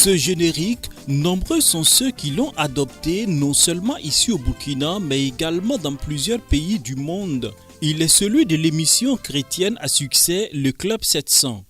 Ce générique, nombreux sont ceux qui l'ont adopté non seulement ici au Burkina, mais également dans plusieurs pays du monde. Il est celui de l'émission chrétienne à succès, le Club 700.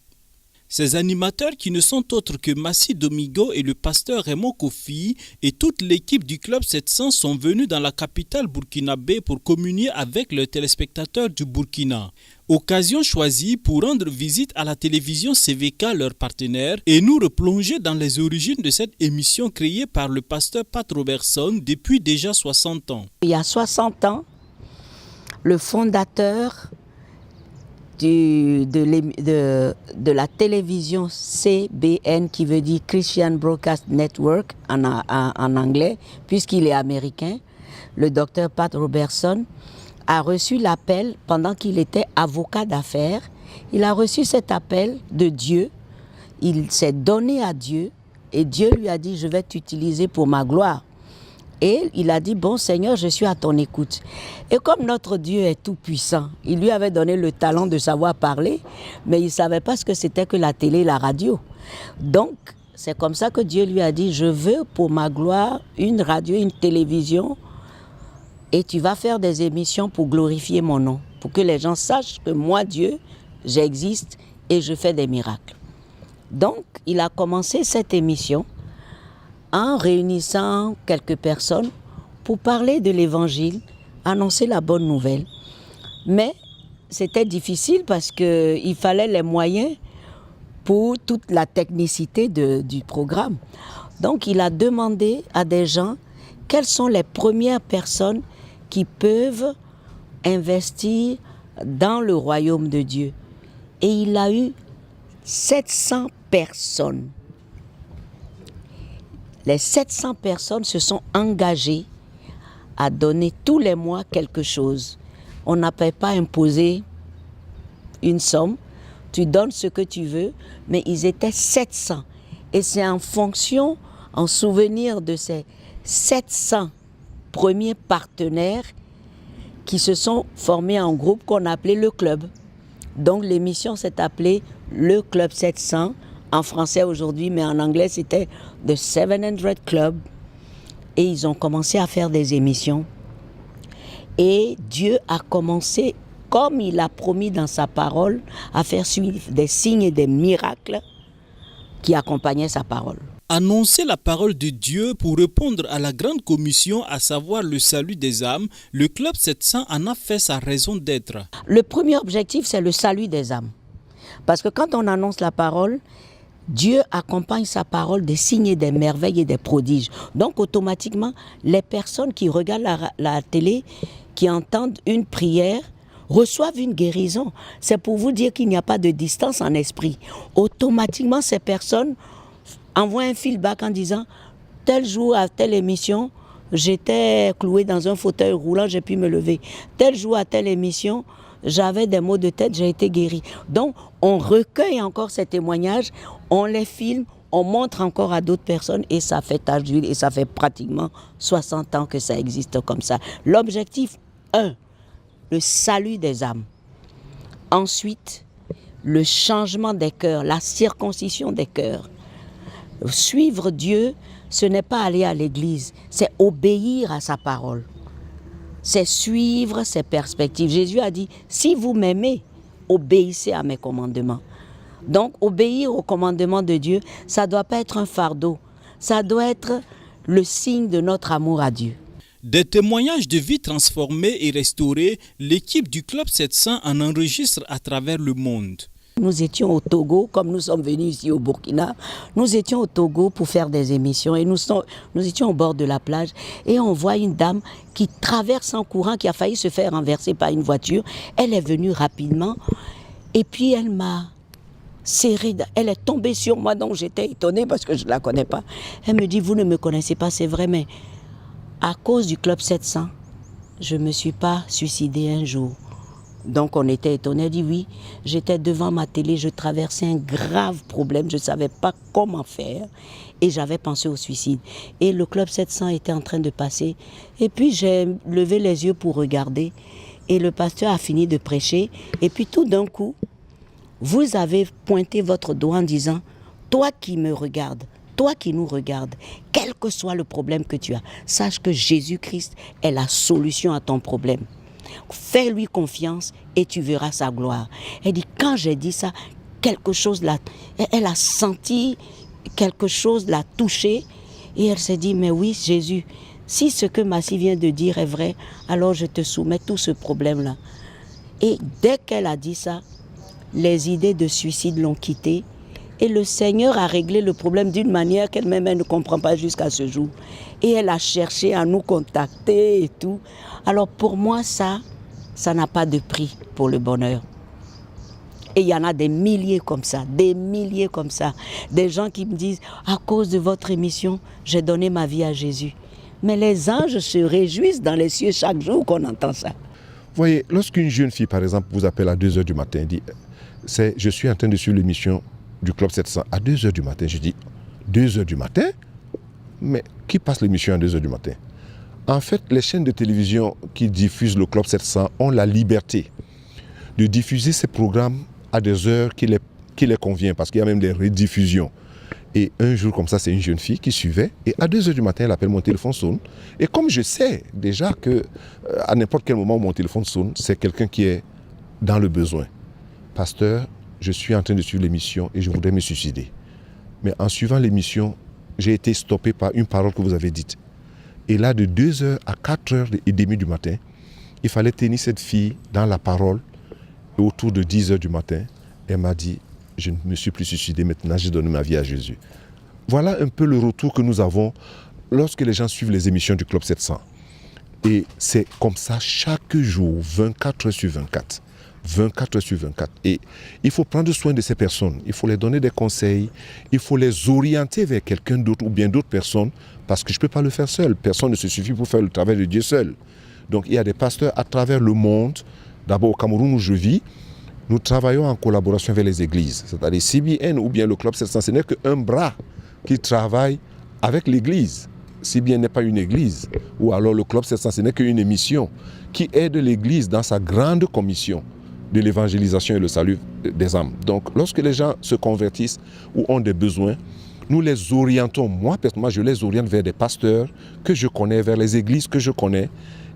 Ces animateurs qui ne sont autres que Massi Domingo et le pasteur Raymond Kofi et toute l'équipe du Club 700 sont venus dans la capitale burkinabé pour communier avec les téléspectateurs du Burkina. Occasion choisie pour rendre visite à la télévision CVK, leur partenaire, et nous replonger dans les origines de cette émission créée par le pasteur Pat Robertson depuis déjà 60 ans. Il y a 60 ans, le fondateur de la télévision CBN, qui veut dire Christian Broadcast Network en anglais, puisqu'il est américain, le docteur Pat Robertson, a reçu l'appel pendant qu'il était avocat d'affaires. Il a reçu cet appel de Dieu, il s'est donné à Dieu et Dieu lui a dit « Je vais t'utiliser pour ma gloire ». Et il a dit, bon Seigneur, je suis à ton écoute. Et comme notre Dieu est tout puissant, il lui avait donné le talent de savoir parler, mais il ne savait pas ce que c'était que la télé et la radio. Donc, c'est comme ça que Dieu lui a dit, je veux pour ma gloire une radio, une télévision, et tu vas faire des émissions pour glorifier mon nom, pour que les gens sachent que moi, Dieu, j'existe et je fais des miracles. Donc, il a commencé cette émission en réunissant quelques personnes pour parler de l'évangile, annoncer la bonne nouvelle. Mais c'était difficile parce qu'il fallait les moyens pour toute la technicité du programme. Donc il a demandé à des gens quelles sont les premières personnes qui peuvent investir dans le royaume de Dieu. Et il a eu 700 personnes. Les 700 personnes se sont engagées à donner tous les mois quelque chose. On n'avait pas imposé une somme, tu donnes ce que tu veux, mais ils étaient 700. Et c'est en fonction, en souvenir de ces 700 premiers partenaires qui se sont formés en groupe qu'on appelait le club. Donc l'émission s'est appelée le Club 700, en français aujourd'hui, mais en anglais c'était The 700 Club. Et ils ont commencé à faire des émissions. Et Dieu a commencé, comme il a promis dans sa parole, à faire suivre des signes et des miracles qui accompagnaient sa parole. Annoncer la parole de Dieu pour répondre à la grande commission, à savoir le salut des âmes, le Club 700 en a fait sa raison d'être. Le premier objectif, c'est le salut des âmes. Parce que quand on annonce la parole, Dieu accompagne sa parole des signes et des merveilles et des prodiges. Donc automatiquement, les personnes qui regardent la télé, qui entendent une prière, reçoivent une guérison. C'est pour vous dire qu'il n'y a pas de distance en esprit. Automatiquement, ces personnes envoient un feedback en disant « Tel jour à telle émission, j'étais cloué dans un fauteuil roulant, j'ai pu me lever. Tel jour à telle émission, j'avais des maux de tête, j'ai été guéri. » Donc, on recueille encore ces témoignages, on les filme, on montre encore à d'autres personnes et ça fait tache d'huile et ça fait pratiquement 60 ans que ça existe comme ça. L'objectif, 1, le salut des âmes. Ensuite, le changement des cœurs, la circoncision des cœurs. Suivre Dieu, ce n'est pas aller à l'église, c'est obéir à sa parole. C'est suivre ses perspectives. Jésus a dit, si vous m'aimez, obéissez à mes commandements. Donc, obéir aux commandements de Dieu, ça ne doit pas être un fardeau. Ça doit être le signe de notre amour à Dieu. Des témoignages de vie transformées et restaurées, l'équipe du Club 700 en enregistre à travers le monde. Nous étions au Togo, comme nous sommes venus ici au Burkina, nous étions au Togo pour faire des émissions et nous étions au bord de la plage et on voit une dame qui traverse en courant, qui a failli se faire renverser par une voiture. Elle est venue rapidement et puis elle m'a serrée, elle est tombée sur moi, donc j'étais étonnée parce que je ne la connais pas. Elle me dit, vous ne me connaissez pas, c'est vrai, mais à cause du Club 700, je ne me suis pas suicidée un jour. Donc on était étonnés, elle dit oui, j'étais devant ma télé, je traversais un grave problème, je ne savais pas comment faire et j'avais pensé au suicide. Et le Club 700 était en train de passer et puis j'ai levé les yeux pour regarder et le pasteur a fini de prêcher et puis tout d'un coup, vous avez pointé votre doigt en disant, toi qui me regardes, toi qui nous regardes, quel que soit le problème que tu as, sache que Jésus-Christ est la solution à ton problème. Fais-lui confiance et tu verras sa gloire. Elle dit, quand j'ai dit ça, quelque chose elle a senti quelque chose l'a touchée et elle s'est dit, mais oui Jésus, si ce que Massy vient de dire est vrai, alors je te soumets tout ce problème-là. Et dès qu'elle a dit ça, les idées de suicide l'ont quittée et le Seigneur a réglé le problème d'une manière qu'elle-même elle ne comprend pas jusqu'à ce jour. Et elle a cherché à nous contacter et tout. Alors pour moi, ça n'a pas de prix pour le bonheur. Et il y en a des milliers comme ça, des gens qui me disent, à cause de votre émission, j'ai donné ma vie à Jésus. Mais les anges se réjouissent dans les cieux chaque jour qu'on entend ça. Vous voyez, lorsqu'une jeune fille, par exemple, vous appelle à 2h du matin, dit, je suis en train de suivre l'émission du Club 700 à 2h du matin. Je dis, 2h du matin? Mais qui passe l'émission à 2h du matin? En fait, les chaînes de télévision qui diffusent le Club 700 ont la liberté de diffuser ces programmes à des heures qui les convient, parce qu'il y a même des rediffusions. Et un jour comme ça, c'est une jeune fille qui suivait, et à 2h du matin, elle appelle, mon téléphone sonne. Et comme je sais déjà que à n'importe quel moment où mon téléphone sonne, c'est quelqu'un qui est dans le besoin. Pasteur, je suis en train de suivre l'émission et je voudrais me suicider. Mais en suivant l'émission, j'ai été stoppé par une parole que vous avez dite. Et là, de 2h à 4h30 du matin, il fallait tenir cette fille dans la parole. Et autour de 10h du matin, elle m'a dit, je ne me suis plus suicidé, maintenant j'ai donné ma vie à Jésus. Voilà un peu le retour que nous avons lorsque les gens suivent les émissions du Club 700. Et c'est comme ça chaque jour, 24 heures sur 24. 24 heures sur 24. Et il faut prendre soin de ces personnes. Il faut les donner des conseils. Il faut les orienter vers quelqu'un d'autre ou bien d'autres personnes, parce que je ne peux pas le faire seul. Personne ne se suffit pour faire le travail de Dieu seul. Donc il y a des pasteurs à travers le monde. D'abord au Cameroun où je vis, nous travaillons en collaboration avec les églises. C'est-à-dire CBN ou bien le Club 700, ce n'est qu'un bras qui travaille avec l'église. CBN n'est pas une église. Ou alors le Club 700, ce n'est qu'une émission qui aide l'église dans sa grande commission de l'évangélisation et le salut des âmes. Donc lorsque les gens se convertissent ou ont des besoins, nous les orientons. Moi, personnellement, je les oriente vers des pasteurs que je connais, vers les églises que je connais.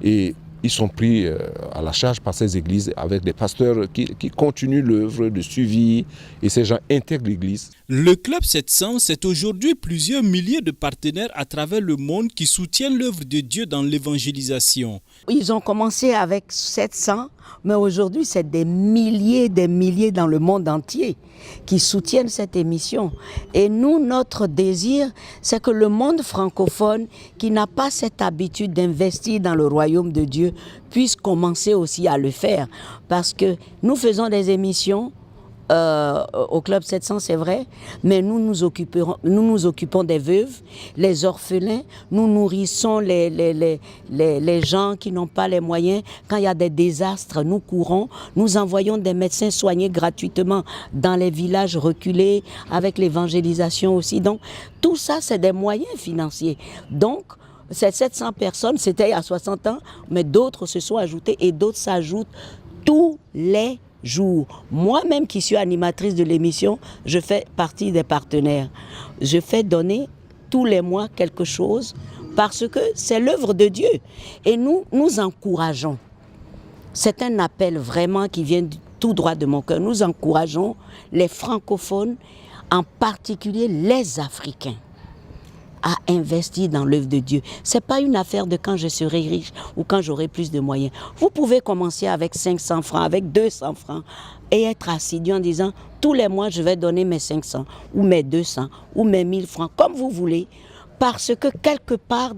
Et ils sont pris à la charge par ces églises avec des pasteurs qui continuent l'œuvre de suivi et ces gens intègrent l'église. Le Club 700, c'est aujourd'hui plusieurs milliers de partenaires à travers le monde qui soutiennent l'œuvre de Dieu dans l'évangélisation. Ils ont commencé avec 700, mais aujourd'hui c'est des milliers dans le monde entier qui soutiennent cette émission. Et nous, notre désir, c'est que le monde francophone qui n'a pas cette habitude d'investir dans le royaume de Dieu puisse commencer aussi à le faire. Parce que nous faisons des émissions au Club 700, c'est vrai, mais nous nous occupons des veuves, les orphelins, nous nourrissons les gens qui n'ont pas les moyens. Quand il y a des désastres, nous courons, nous envoyons des médecins soigner gratuitement dans les villages reculés, avec l'évangélisation aussi. Donc, tout ça, c'est des moyens financiers. Donc, ces 700 personnes, c'était il y a 60 ans, mais d'autres se sont ajoutées et d'autres s'ajoutent tous les jours. Moi-même qui suis animatrice de l'émission, je fais partie des partenaires. Je fais donner tous les mois quelque chose parce que c'est l'œuvre de Dieu. Et nous encourageons. C'est un appel vraiment qui vient tout droit de mon cœur. Nous encourageons les francophones, en particulier les Africains, à investir dans l'œuvre de Dieu. Ce n'est pas une affaire de quand je serai riche ou quand j'aurai plus de moyens. Vous pouvez commencer avec 500 francs, avec 200 francs et être assidu en disant tous les mois je vais donner mes 500 ou mes 200 ou mes 1000 francs, comme vous voulez, parce que quelque part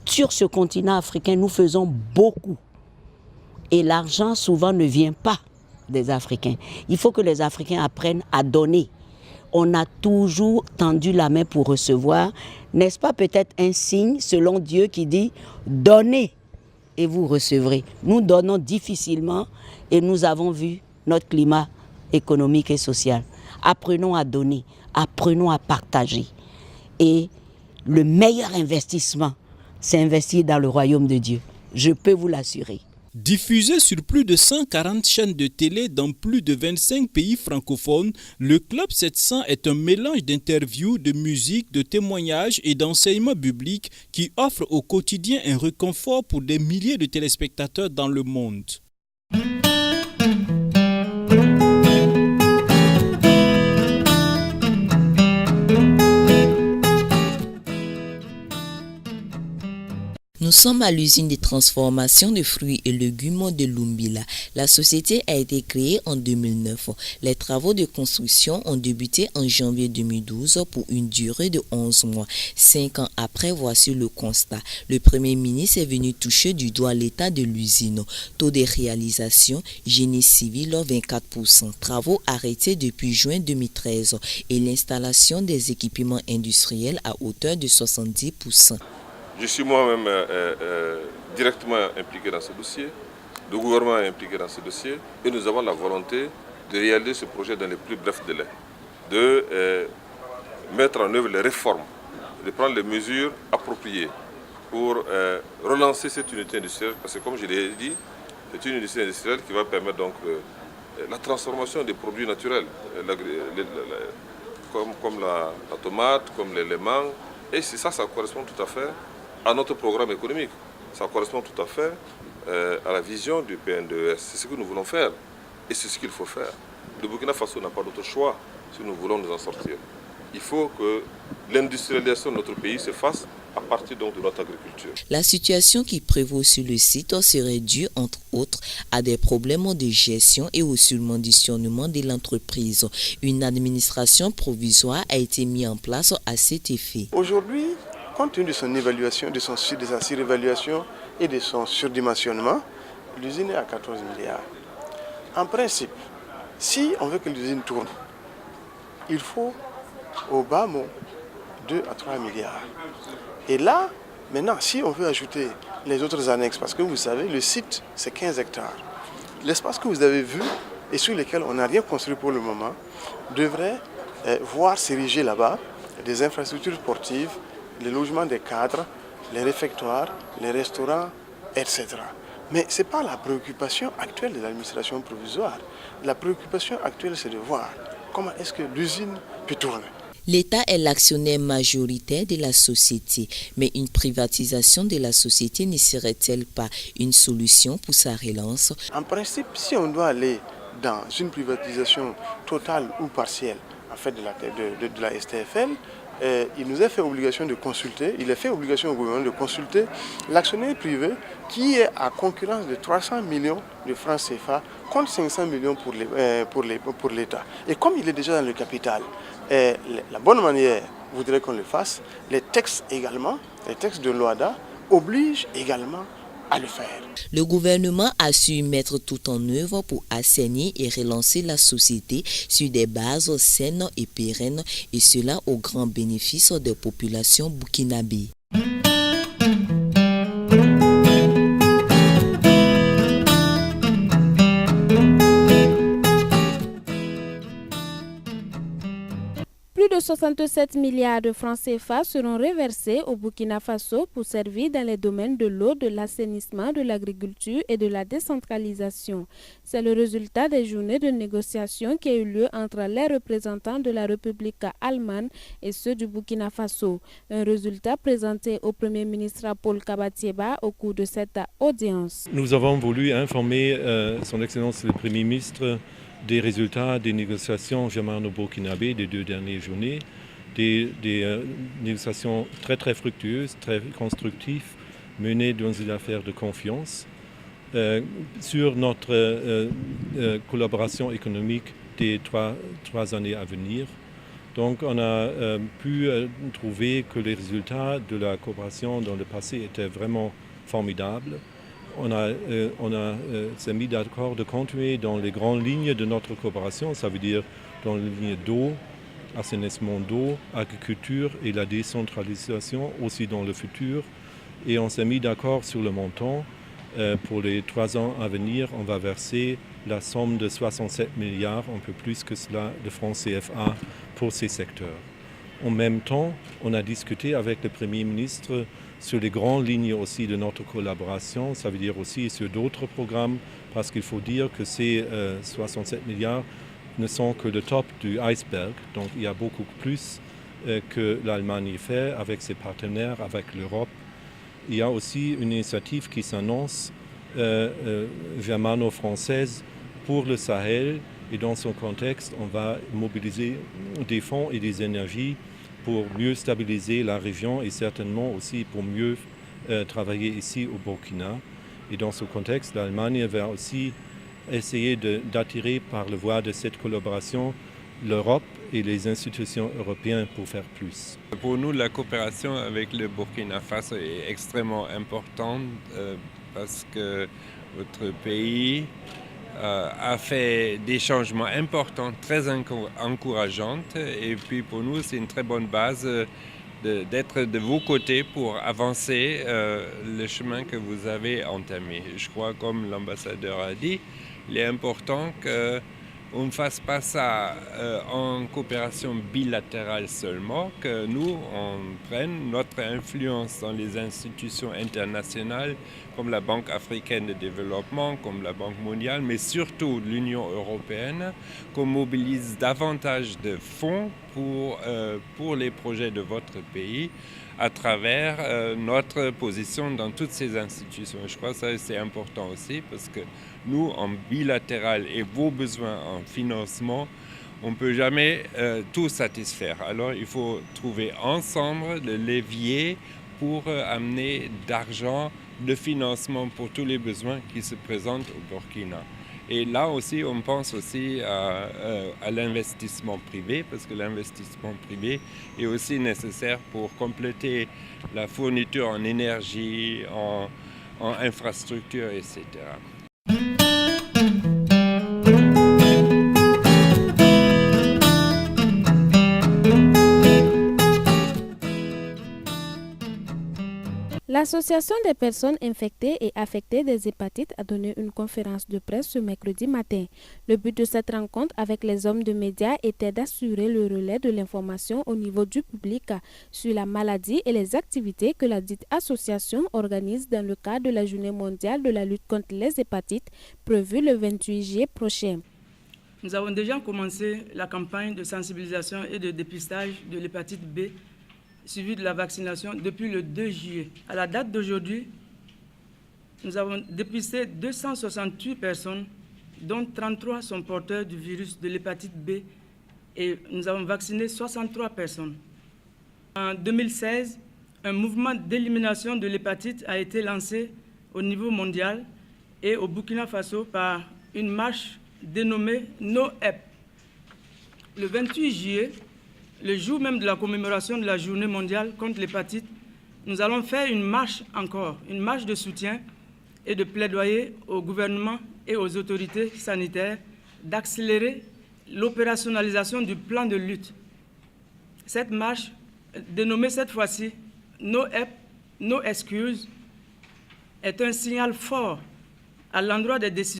sur ce continent africain, nous faisons beaucoup. Et l'argent souvent ne vient pas des Africains. Il faut que les Africains apprennent à donner. On a toujours tendu la main pour recevoir. N'est-ce pas peut-être un signe selon Dieu qui dit « Donnez et vous recevrez ». Nous donnons difficilement et nous avons vu notre climat économique et social. Apprenons à donner, apprenons à partager. Et le meilleur investissement, c'est investir dans le royaume de Dieu. Je peux vous l'assurer. Diffusé sur plus de 140 chaînes de télé dans plus de 25 pays francophones, le Club 700 est un mélange d'interviews, de musique, de témoignages et d'enseignements bibliques qui offre au quotidien un réconfort pour des milliers de téléspectateurs dans le monde. Nous sommes à l'usine de transformation de fruits et légumes de Lumbila. La société a été créée en 2009. Les travaux de construction ont débuté en janvier 2012 pour une durée de 11 mois. 5 ans après, voici le constat. Le Premier ministre est venu toucher du doigt l'état de l'usine. Taux de réalisation, génie civil 24%. Travaux arrêtés depuis juin 2013 et l'installation des équipements industriels à hauteur de 70%. Je suis moi-même directement impliqué dans ce dossier, le gouvernement est impliqué dans ce dossier et nous avons la volonté de réaliser ce projet dans les plus brefs délais, de mettre en œuvre les réformes, de prendre les mesures appropriées pour relancer cette unité industrielle parce que comme je l'ai dit, c'est une unité industrielle qui va permettre donc la transformation des produits naturels comme la tomate, comme les mangues et ça correspond tout à fait à notre programme économique. Ça correspond tout à fait à la vision du PNDES. C'est ce que nous voulons faire et c'est ce qu'il faut faire. Le Burkina Faso n'a pas d'autre choix si nous voulons nous en sortir. Il faut que l'industrialisation de notre pays se fasse à partir donc de notre agriculture. La situation qui prévaut sur le site serait due, entre autres, à des problèmes de gestion et au surdimensionnement de l'entreprise. Une administration provisoire a été mise en place à cet effet. Aujourd'hui, compte tenu de son évaluation, de sa surévaluation et de son surdimensionnement, l'usine est à 14 milliards. En principe, si on veut que l'usine tourne, il faut au bas mot 2 à 3 milliards. Et là, maintenant, si on veut ajouter les autres annexes, parce que vous savez, le site, c'est 15 hectares. L'espace que vous avez vu et sur lequel on n'a rien construit pour le moment, devrait voir s'ériger là-bas des infrastructures sportives, les logements des cadres, les réfectoires, les restaurants, etc. Mais ce n'est pas la préoccupation actuelle de l'administration provisoire. La préoccupation actuelle, c'est de voir comment est-ce que l'usine peut tourner. L'État est l'actionnaire majoritaire de la société, mais une privatisation de la société ne serait-elle pas une solution pour sa relance? En principe, si on doit aller dans une privatisation totale ou partielle en fait, de la STFL, il nous est fait obligation de consulter, il est fait obligation au gouvernement de consulter l'actionnaire privé qui est à concurrence de 300 millions de francs CFA contre 500 millions pour l'État. Et comme il est déjà dans le capital, la bonne manière voudrait qu'on le fasse, les textes également, les textes de l'OADA obligent également à le faire. Le gouvernement a su mettre tout en œuvre pour assainir et relancer la société sur des bases saines et pérennes, et cela au grand bénéfice des populations burkinabées. Plus de 67 milliards de francs CFA seront reversés au Burkina Faso pour servir dans les domaines de l'eau, de l'assainissement, de l'agriculture et de la décentralisation. C'est le résultat des journées de négociation qui a eu lieu entre les représentants de la République allemande et ceux du Burkina Faso. Un résultat présenté au Premier ministre Paul Kabatieba au cours de cette audience. Nous avons voulu informer Son Excellence le Premier ministre des résultats des négociations germano-burkinabées des 2 dernières journées, des négociations très très fructueuses, très constructives, menées dans une affaire de confiance sur notre collaboration économique des trois années à venir. Donc on a pu trouver que les résultats de la coopération dans le passé étaient vraiment formidables. On s'est mis d'accord de continuer dans les grandes lignes de notre coopération, ça veut dire dans les lignes d'eau, assainissement d'eau, agriculture et la décentralisation aussi dans le futur. Et on s'est mis d'accord sur le montant. Pour les 3 ans à venir, on va verser la somme de 67 milliards, un peu plus que cela, de francs CFA pour ces secteurs. En même temps, on a discuté avec le Premier ministre sur les grandes lignes aussi de notre collaboration, ça veut dire aussi sur d'autres programmes, parce qu'il faut dire que ces 67 milliards ne sont que le top du iceberg. Donc il y a beaucoup plus que l'Allemagne fait avec ses partenaires, avec l'Europe. Il y a aussi une initiative qui s'annonce germano-française pour le Sahel. Et dans ce contexte, on va mobiliser des fonds et des énergies pour mieux stabiliser la région et certainement aussi pour mieux travailler ici au Burkina. Et dans ce contexte, l'Allemagne va aussi essayer d'attirer par le voie de cette collaboration l'Europe et les institutions européennes pour faire plus. Pour nous, la coopération avec le Burkina Faso est extrêmement importante parce que votre pays a fait des changements importants, très encourageants. Et puis pour nous, c'est une très bonne base d'être de vos côtés pour avancer le chemin que vous avez entamé. Je crois, comme l'ambassadeur a dit, il est important qu'on ne fasse pas ça en coopération bilatérale seulement, que nous, on prenne notre influence dans les institutions internationales comme la Banque africaine de développement, comme la Banque mondiale, mais surtout l'Union européenne, qu'on mobilise davantage de fonds pour les projets de votre pays à travers notre position dans toutes ces institutions. Je crois que ça c'est important aussi parce que nous, en bilatéral et vos besoins en financement, on ne peut jamais tout satisfaire. Alors il faut trouver ensemble le levier pour amener d'argent, de financement pour tous les besoins qui se présentent au Burkina. Et là aussi, on pense aussi à l'investissement privé, parce que l'investissement privé est aussi nécessaire pour compléter la fourniture en énergie, en infrastructure, etc. L'Association des personnes infectées et affectées des hépatites a donné une conférence de presse ce mercredi matin. Le but de cette rencontre avec les hommes de médias était d'assurer le relais de l'information au niveau du public sur la maladie et les activités que la dite association organise dans le cadre de la Journée mondiale de la lutte contre les hépatites prévue le 28 juillet prochain. Nous avons déjà commencé la campagne de sensibilisation et de dépistage de l'hépatite B suivi de la vaccination depuis le 2 juillet. À la date d'aujourd'hui, nous avons dépisté 268 personnes, dont 33 sont porteurs du virus de l'hépatite B et nous avons vacciné 63 personnes. En 2016, un mouvement d'élimination de l'hépatite a été lancé au niveau mondial et au Burkina Faso par une marche dénommée NoHep. Le 28 juillet, le jour même de la commémoration de la Journée mondiale contre l'hépatite, nous allons faire une marche encore, une marche de soutien et de plaidoyer au gouvernement et aux autorités sanitaires d'accélérer l'opérationnalisation du plan de lutte. Cette marche, dénommée cette fois-ci No Hep, No Excuse, est un signal fort à l'endroit des décisions.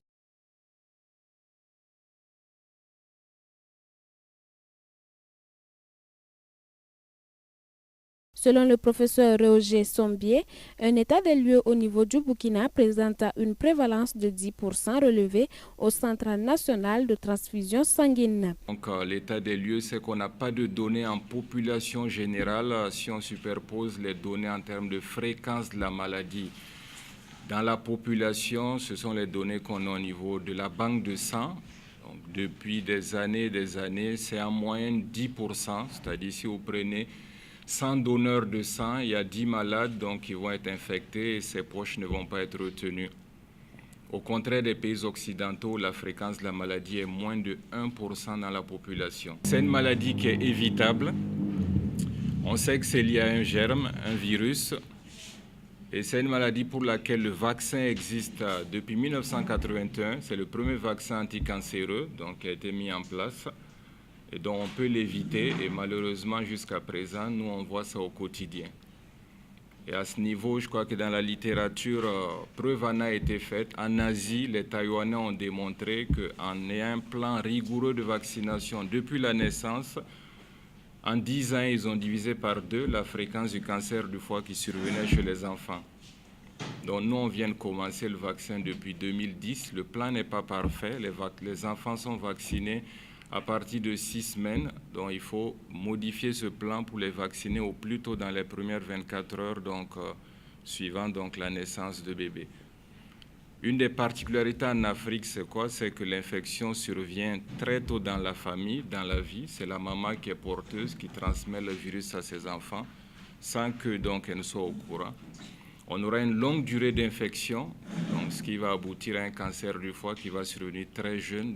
Selon le professeur Roger Sombier, un état des lieux au niveau du Burkina présente une prévalence de 10% relevée au Centre national de transfusion sanguine. Donc l'état des lieux, c'est qu'on n'a pas de données en population générale si on superpose les données en termes de fréquence de la maladie. Dans la population, ce sont les données qu'on a au niveau de la banque de sang. Donc, depuis des années, c'est en moyenne 10%, c'est-à-dire si vous prenez 100 donneurs de sang, il y a 10 malades donc, qui vont être infectés et ces proches ne vont pas être retenus. Au contraire des pays occidentaux, la fréquence de la maladie est moins de 1% dans la population. C'est une maladie qui est évitable. On sait que c'est lié à un germe, un virus. Et c'est une maladie pour laquelle le vaccin existe depuis 1981. C'est le premier vaccin anticancéreux donc, qui a été mis en place. Et donc on peut l'éviter et malheureusement jusqu'à présent, nous on voit ça au quotidien. Et à ce niveau, je crois que dans la littérature, preuve en a été faite. En Asie, les Taïwanais ont démontré qu'en ayant un plan rigoureux de vaccination depuis la naissance, En 10 ans, ils ont divisé par 2 la fréquence du cancer du foie qui survenait chez les enfants. Donc nous, on vient de commencer le vaccin depuis 2010. Le plan n'est pas parfait. Les enfants sont vaccinés à partir de 6 semaines. Donc il faut modifier ce plan pour les vacciner au plus tôt dans les premières 24 heures, suivant donc la naissance de bébé. Une des particularités en Afrique, c'est quoi? C'est que l'infection survient très tôt dans la famille, dans la vie. C'est la maman qui est porteuse, qui transmet le virus à ses enfants, sans que donc elle ne soit au courant. On aura une longue durée d'infection, donc ce qui va aboutir à un cancer du foie qui va survenir très jeune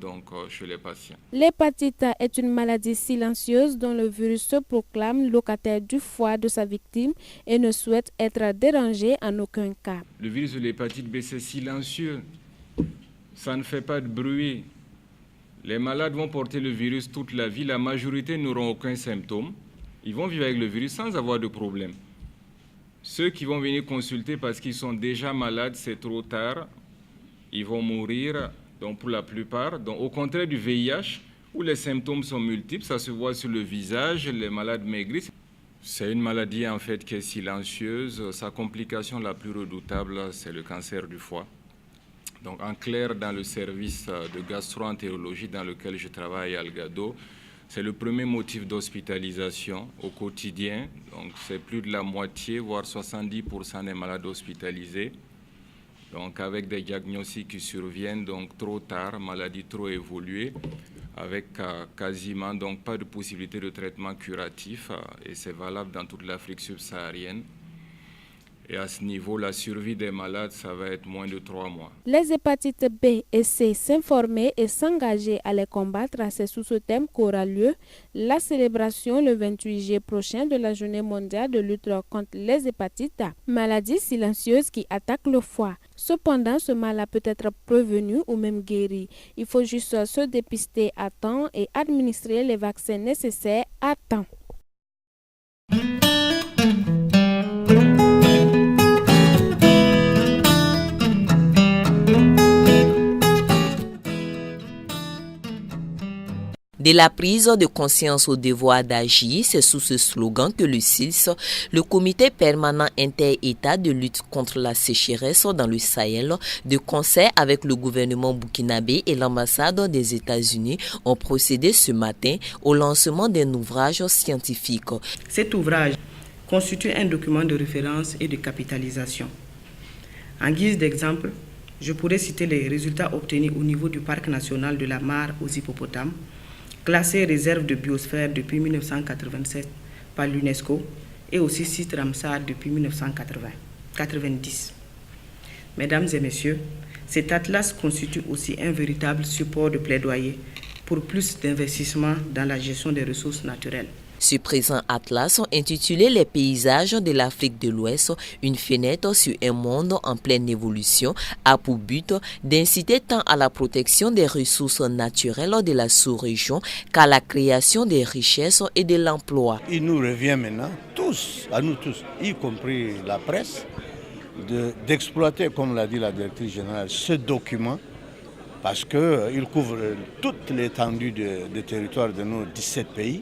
chez les patients. L'hépatite A est une maladie silencieuse dont le virus se proclame locataire du foie de sa victime et ne souhaite être dérangé en aucun cas. Le virus de l'hépatite B, c'est silencieux, ça ne fait pas de bruit. Les malades vont porter le virus toute la vie, la majorité n'auront aucun symptôme. Ils vont vivre avec le virus sans avoir de problème. Ceux qui vont venir consulter parce qu'ils sont déjà malades, c'est trop tard. Ils vont mourir, donc pour la plupart. Donc, au contraire du VIH, où les symptômes sont multiples, ça se voit sur le visage, les malades maigrissent. C'est une maladie en fait qui est silencieuse. Sa complication la plus redoutable, c'est le cancer du foie. Donc, en clair, dans le service de gastro-entérologie dans lequel je travaille à Algado, c'est le premier motif d'hospitalisation au quotidien. Donc, c'est plus de la moitié, voire 70% des malades hospitalisés. Donc, avec des diagnostics qui surviennent donc trop tard, maladie trop évoluée, avec quasiment donc pas de possibilité de traitement curatif. Et c'est valable dans toute l'Afrique subsaharienne. Et à ce niveau, la survie des malades, ça va être moins de 3 mois. Les hépatites B et C, s'informer et s'engager à les combattre, c'est sous ce thème qu'aura lieu la célébration le 28 juillet prochain de la Journée mondiale de lutte contre les hépatites A, maladie silencieuse qui attaque le foie. Cependant, ce mal peut être prévenu ou même guéri. Il faut juste se dépister à temps et administrer les vaccins nécessaires à temps. De la prise de conscience au devoir d'agir, c'est sous ce slogan que le CILS, le Comité permanent inter-État de lutte contre la sécheresse dans le Sahel, de concert avec le gouvernement burkinabé et l'ambassade des États-Unis, ont procédé ce matin au lancement d'un ouvrage scientifique. Cet ouvrage constitue un document de référence et de capitalisation. En guise d'exemple, je pourrais citer les résultats obtenus au niveau du parc national de la Mare aux hippopotames, classé réserve de biosphère depuis 1987 par l'UNESCO et aussi site Ramsar depuis 1990. Mesdames et messieurs, cet atlas constitue aussi un véritable support de plaidoyer pour plus d'investissement dans la gestion des ressources naturelles. Ce présent atlas, intitulé Les paysages de l'Afrique de l'Ouest, une fenêtre sur un monde en pleine évolution, a pour but d'inciter tant à la protection des ressources naturelles de la sous-région qu'à la création des richesses et de l'emploi. Il nous revient maintenant, à nous tous, y compris la presse, d'exploiter, comme l'a dit la directrice générale, ce document parce qu'il couvre toute l'étendue des territoires de nos 17 pays.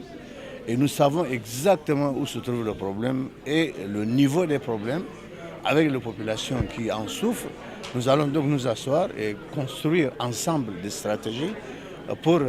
Et nous savons exactement où se trouve le problème et le niveau des problèmes avec les populations qui en souffrent. Nous allons donc nous asseoir et construire ensemble des stratégies pour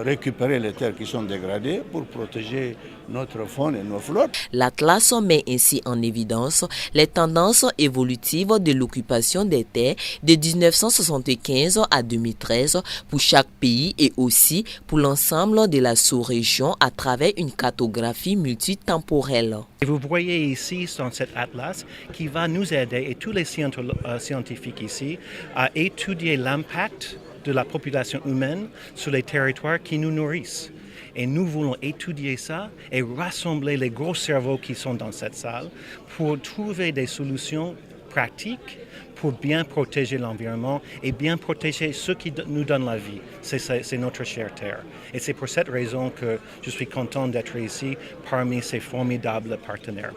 récupérer les terres qui sont dégradées, pour protéger notre faune et nos flottes. L'Atlas met ainsi en évidence les tendances évolutives de l'occupation des terres de 1975 à 2013 pour chaque pays et aussi pour l'ensemble de la sous-région à travers une cartographie multitemporelle. Vous voyez ici dans cet atlas qui va nous aider, et tous les scientifiques ici, à étudier l'impact de la population humaine sur les territoires qui nous nourrissent. Et nous voulons étudier ça et rassembler les gros cerveaux qui sont dans cette salle pour trouver des solutions pratiques pour bien protéger l'environnement et bien protéger ceux qui nous donnent la vie. C'est notre chère terre. Et c'est pour cette raison que je suis content d'être ici parmi ces formidables partenaires.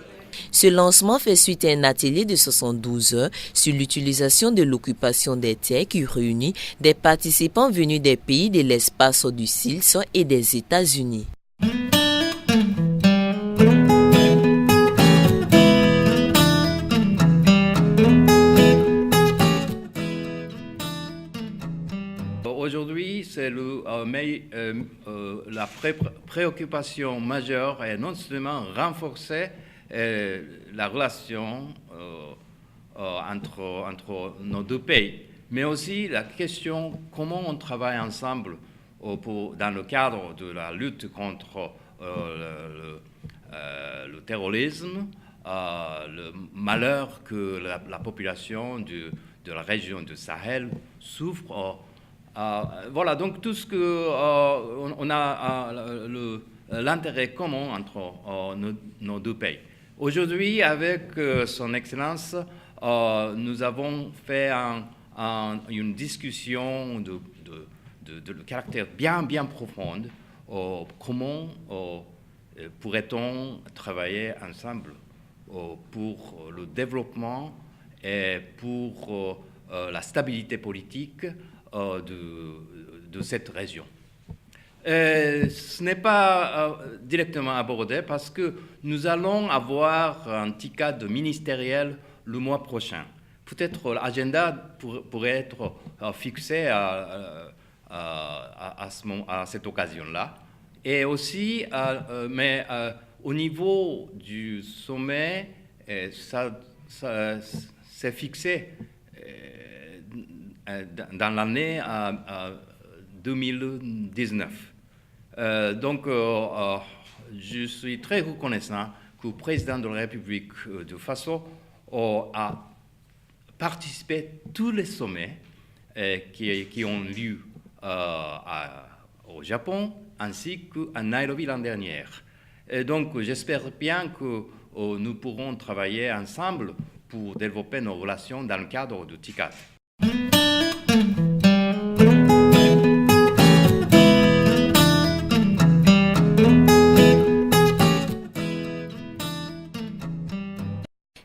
Ce lancement fait suite à un atelier de 72 heures sur l'utilisation de l'occupation des terres qui réunit des participants venus des pays de l'espace du CILS et des États-Unis. Aujourd'hui, c'est la préoccupation majeure est non seulement renforcer la relation entre nos deux pays, mais aussi la question comment on travaille ensemble dans le cadre de la lutte contre le terrorisme, le malheur que la population de la région du Sahel souffre. Voilà, donc tout ce que on a l'intérêt commun entre nos deux pays. Aujourd'hui, avec Son Excellence, nous avons fait une discussion de caractère bien profonde. Comment pourrait-on travailler ensemble pour le développement et pour la stabilité politique de cette région. Ce n'est pas directement abordé parce que nous allons avoir un TICAD ministériel le mois prochain. Peut-être l'agenda pourrait être fixé à cette occasion-là. Et aussi, mais au niveau du sommet, ça c'est fixé dans l'année 2019. Donc, je suis très reconnaissant que le président de la République de Faso a participé à tous les sommets qui ont lieu au Japon ainsi qu'à Nairobi l'an dernier. Et donc, j'espère bien que nous pourrons travailler ensemble pour développer nos relations dans le cadre du TICAD.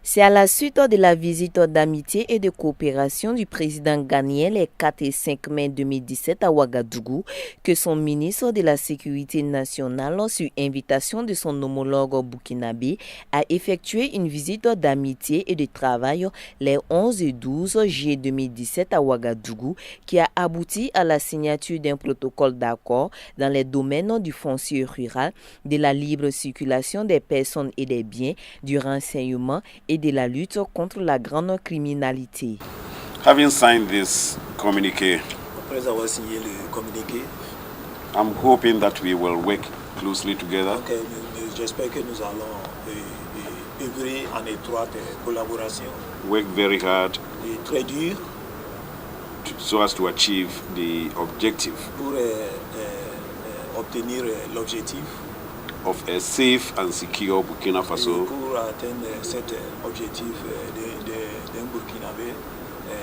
C'est à la suite de la visite d'amitié et de coopération du président ghanéen les 4 et 5 mai 2017 à Ouagadougou que son ministre de la Sécurité nationale, sur invitation de son homologue burkinabé, a effectué une visite d'amitié et de travail les 11 et 12 juillet 2017 à Ouagadougou qui a abouti à la signature d'un protocole d'accord dans les domaines du foncier rural, de la libre circulation des personnes et des biens, du renseignement et de la lutte contre la grande criminalité. Having signed this communiqué, après avoir signé le communiqué, I'm hoping that we will work closely together. Donc, j'espère que nous allons œuvrer en étroite collaboration. Work very hard. Et très dur. So as to achieve the objective. Pour obtenir l'objectif. Of a safe and secure Burkina Faso. Pour atteindre cet objectif d'un Burkinabé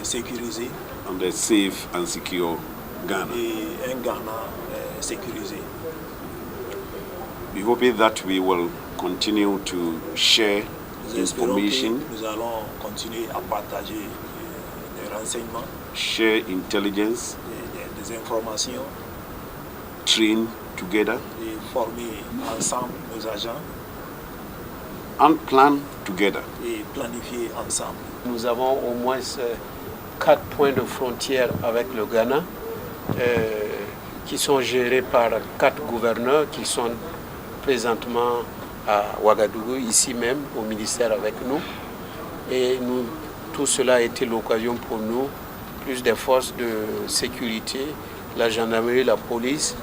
sécurisé. And a safe and secure Ghana. Et un Ghana sécurisé. We hope that we will continue to share information. Nous allons continuer à partager des renseignements. Share intelligence. Des informations. Train together. Et former ensemble nos agents. And plan together. Et planifier ensemble. Nous avons au moins 4 points de frontière avec le Ghana qui sont gérés par 4 gouverneurs qui sont présentement à Ouagadougou, ici même au ministère avec nous. Et tout cela a été l'occasion pour nous, plus des forces de sécurité, la gendarmerie, la police,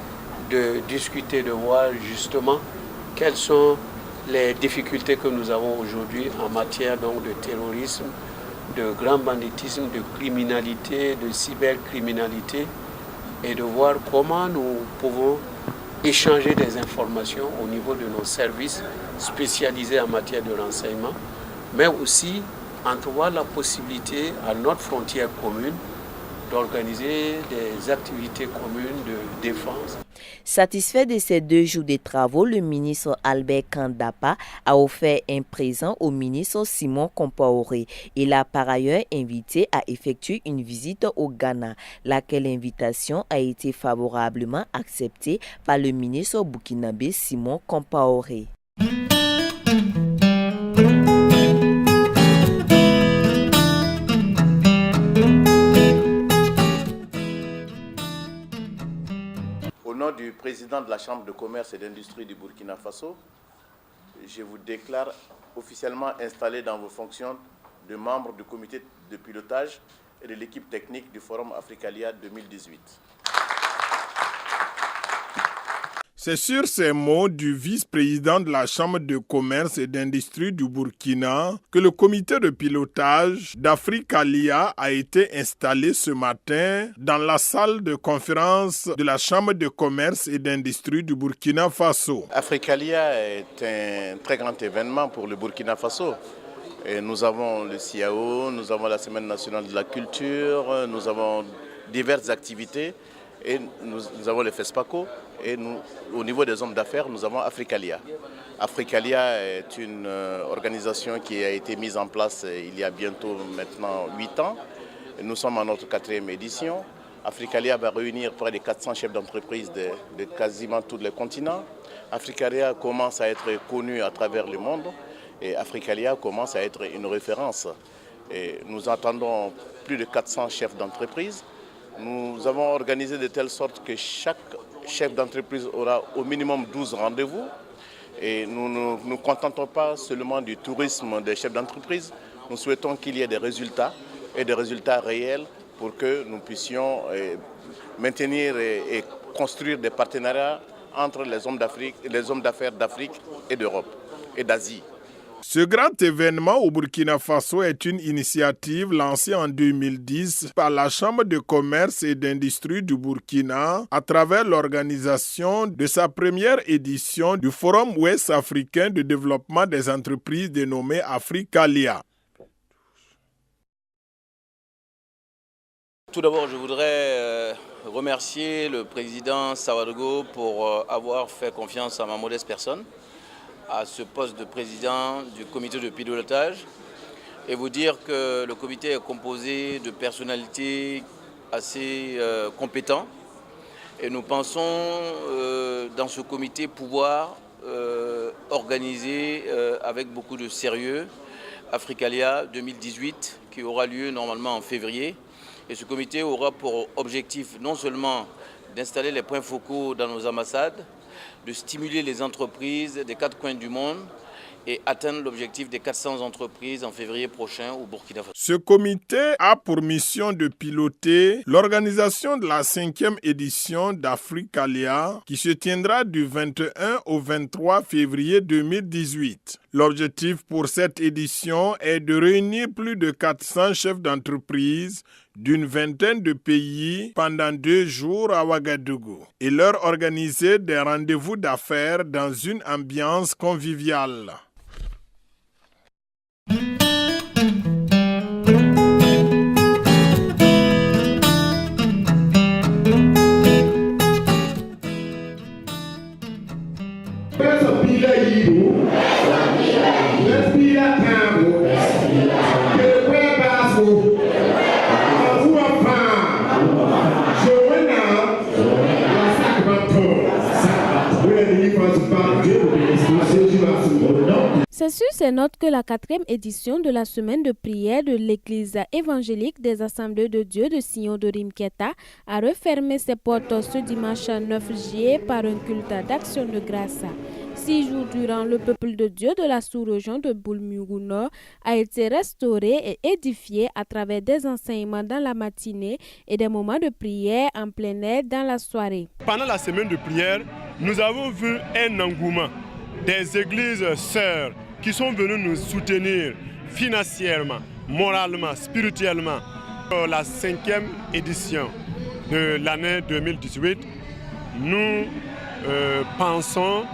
de discuter, de voir justement quelles sont les difficultés que nous avons aujourd'hui en matière donc, de terrorisme, de grand banditisme, de criminalité, de cybercriminalité, et de voir comment nous pouvons échanger des informations au niveau de nos services spécialisés en matière de renseignement, mais aussi entrevoir la possibilité à notre frontière commune d'organiser des activités communes de défense. Satisfait de ces 2 jours de travaux, le ministre Albert Kandapa a offert un présent au ministre Simon Compaoré. Il a par ailleurs invité à effectuer une visite au Ghana, laquelle invitation a été favorablement acceptée par le ministre burkinabé Simon Compaoré. nom du président de la Chambre de commerce et d'industrie du Burkina Faso, je vous déclare officiellement installé dans vos fonctions de membre du comité de pilotage et de l'équipe technique du Forum Africalia 2018. C'est sur ces mots du vice-président de la Chambre de commerce et d'industrie du Burkina que le comité de pilotage d'Africalia a été installé ce matin dans la salle de conférence de la Chambre de commerce et d'industrie du Burkina Faso. Africalia est un très grand événement pour le Burkina Faso. Et nous avons le CIAO, nous avons la Semaine nationale de la culture, nous avons diverses activités. Et nous avons le FESPACO et au niveau des hommes d'affaires, nous avons Africalia. Africalia est une organisation qui a été mise en place il y a bientôt maintenant 8 ans. Nous sommes en notre 4e édition. Africalia va réunir près de 400 chefs d'entreprise de quasiment tous les continents. Africalia commence à être connu à travers le monde et Africalia commence à être une référence. Et nous attendons plus de 400 chefs d'entreprise. Nous avons organisé de telle sorte que chaque chef d'entreprise aura au minimum 12 rendez-vous. Et nous ne nous contentons pas seulement du tourisme des chefs d'entreprise. Nous souhaitons qu'il y ait des résultats et des résultats réels pour que nous puissions maintenir et construire des partenariats entre les hommes d'Afrique, les hommes d'affaires d'Afrique et d'Europe et d'Asie. Ce grand événement au Burkina Faso est une initiative lancée en 2010 par la Chambre de commerce et d'industrie du Burkina à travers l'organisation de sa première édition du Forum ouest africain de développement des entreprises dénommé Africalia. Tout d'abord, je voudrais remercier le président Ouagadougou pour avoir fait confiance à ma modeste personne à ce poste de président du comité de pilotage et vous dire que le comité est composé de personnalités assez compétentes et nous pensons dans ce comité pouvoir organiser avec beaucoup de sérieux Africalia 2018 qui aura lieu normalement en février et ce comité aura pour objectif non seulement d'installer les points focaux dans nos ambassades, de stimuler les entreprises des 4 coins du monde et atteindre l'objectif des 400 entreprises en février prochain au Burkina Faso. Ce comité a pour mission de piloter l'organisation de la 5e édition d'Africalia qui se tiendra du 21 au 23 février 2018. L'objectif pour cette édition est de réunir plus de 400 chefs d'entreprise d'une vingtaine de pays pendant 2 jours à Ouagadougou et leur organiser des rendez-vous d'affaires dans une ambiance conviviale. C'est sur ces notes que la 4e édition de la semaine de prière de l'Église évangélique des Assemblées de Dieu de Sion de Rimketa a refermé ses portes ce dimanche 9 juillet par un culte d'action de grâce. 6 jours durant, le peuple de Dieu de la sous-région de Boulmurou Nord a été restauré et édifié à travers des enseignements dans la matinée et des moments de prière en plein air dans la soirée. Pendant la semaine de prière, nous avons vu un engouement des églises sœurs qui sont venues nous soutenir financièrement, moralement, spirituellement. Pour la 5e édition de l'année 2018, nous pensons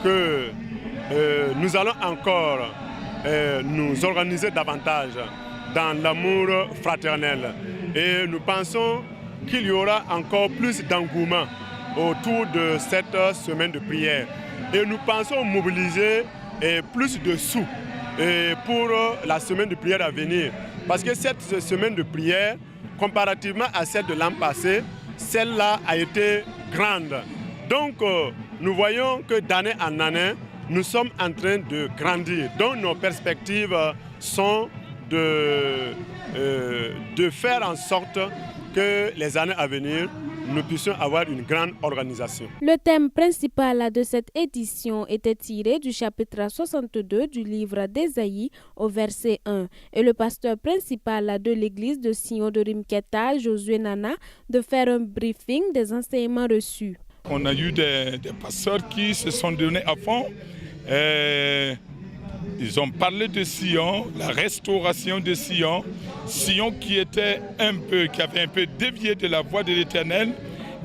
que nous allons encore nous organiser davantage dans l'amour fraternel. Et nous pensons qu'il y aura encore plus d'engouement autour de cette semaine de prière. Et nous pensons mobiliser plus de sous pour la semaine de prière à venir. Parce que cette semaine de prière, comparativement à celle de l'an passé, celle-là a été grande. Donc, nous voyons que d'année en année, nous sommes en train de grandir. Donc, nos perspectives sont de faire en sorte que les années à venir, nous puissions avoir une grande organisation. Le thème principal de cette édition était tiré du chapitre 62 du livre d'Ésaïe au verset 1 et le pasteur principal de l'église de Sion de Rimketa, Josué Nana, de faire un briefing des enseignements reçus. On a eu des pasteurs qui se sont donnés à fond. Ils ont parlé de Sion, la restauration de Sion, Sion qui avait un peu dévié de la voie de l'Éternel.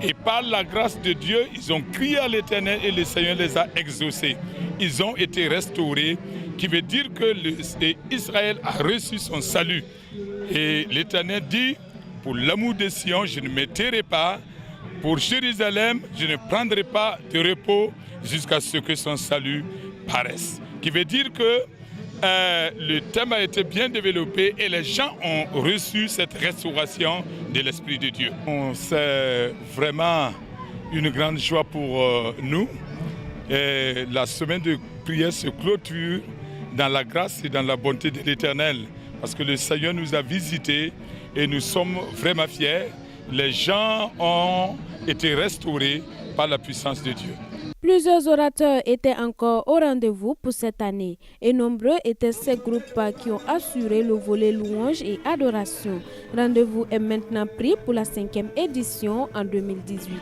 Et par la grâce de Dieu, ils ont crié à l'Éternel et le Seigneur les a exaucés. Ils ont été restaurés, qui veut dire que Israël a reçu son salut. Et l'Éternel dit, pour l'amour de Sion, je ne me tairai pas. Pour Jérusalem, je ne prendrai pas de repos jusqu'à ce que son salut paraisse. Qui veut dire que le thème a été bien développé et les gens ont reçu cette restauration de l'Esprit de Dieu. C'est vraiment une grande joie pour nous. Et la semaine de prière se clôture dans la grâce et dans la bonté de l'Éternel. Parce que le Seigneur nous a visités et nous sommes vraiment fiers. Les gens ont été restaurés par la puissance de Dieu. Plusieurs orateurs étaient encore au rendez-vous pour cette année et nombreux étaient ces groupes qui ont assuré le volet louange et adoration. Rendez-vous est maintenant pris pour la 5e édition en 2018.